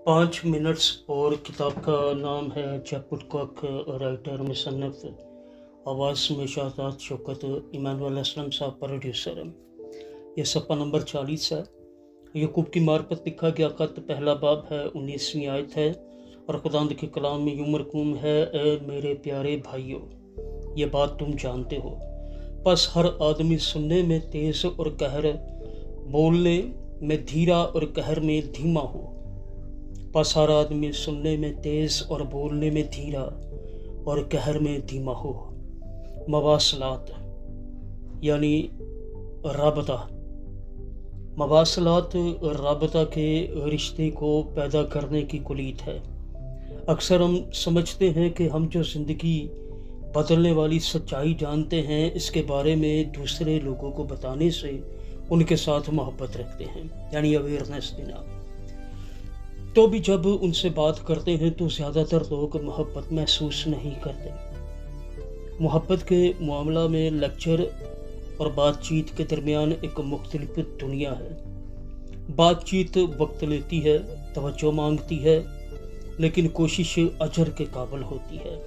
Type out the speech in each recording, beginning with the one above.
5 minutes और किताब का नाम है चैपुटकॉक। राइटर मुसन्नफ़, आवाज़ में शाहजाद शौकत, इमानुअल असलम साहब प्रोड्यूसर हैं। ये सफ़ा नंबर 40 है। यकूब की मार्फत लिखा गया ख़त, पहला बाब है, 19वीं आयत है और खुदावंद के कलाम में यूं मरकूम है, ए मेरे प्यारे भाइयों, ये बात तुम जानते हो, बस हर आदमी सुनने में तेज़ और कहर, बोलने में धीरा और कहर में धीमा हो। बस हर आदमी सुनने में तेज़ और बोलने में धीरा और कहर में धीमा हो। मवासलात यानी राबता। मवासलात राबता के रिश्ते को पैदा करने की कुलीत है। अक्सर हम समझते हैं कि हम जो ज़िंदगी बदलने वाली सच्चाई जानते हैं, इसके बारे में दूसरे लोगों को बताने से उनके साथ मोहब्बत रखते हैं, यानी अवेयरनेस देना। तो भी जब उनसे बात करते हैं तो ज़्यादातर लोग मोहब्बत महसूस नहीं करते। मोहब्बत के मामला में लेक्चर और बातचीत के दरमियान एक मुख्तलिफ दुनिया है। बातचीत वक्त लेती है, तवज्जो मांगती है, लेकिन कोशिश अजर के काबिल होती है।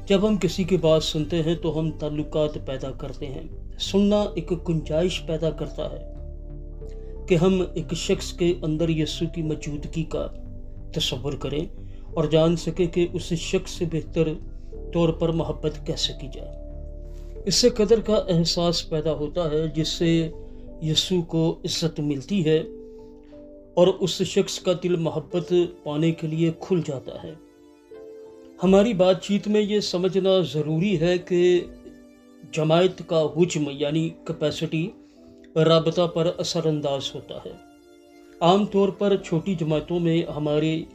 जब हम किसी की बात सुनते हैं तो हम ताल्लुकात पैदा करते हैं। सुनना एक गुंजाइश पैदा करता है कि हम एक शख्स के अंदर यीशु की मौजूदगी का तसव्वुर करें और जान सके कि उस शख्स से बेहतर तौर पर मोहब्बत कैसे की जाए। इससे कदर का एहसास पैदा होता है, जिससे यीशु को इज्जत मिलती है और उस शख्स का दिल मोहब्बत पाने के लिए खुल जाता है। हमारी बातचीत में ये समझना ज़रूरी है कि जमायत का हुज्म यानी कैपेसिटी राबता पर असरअंदाज होता है। आम तौर पर छोटी जमातों में हमारी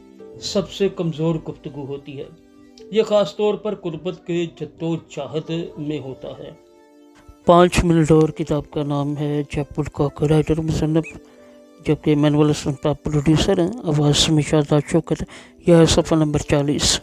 सबसे कमज़ोर गुफ्तगू होती है। ये ख़ास तौर पर कुर्बत के जद्दोजहद में होता है। 5 मिनट और किताब का नाम है चैपुटकॉक। राइटर मुसन्नफ़, जबकि इमानुअल असलम साहब प्रोड्यूसर हैं। आवाज़ में शाहजाद शौकत। यह है सफ़ा नंबर 40।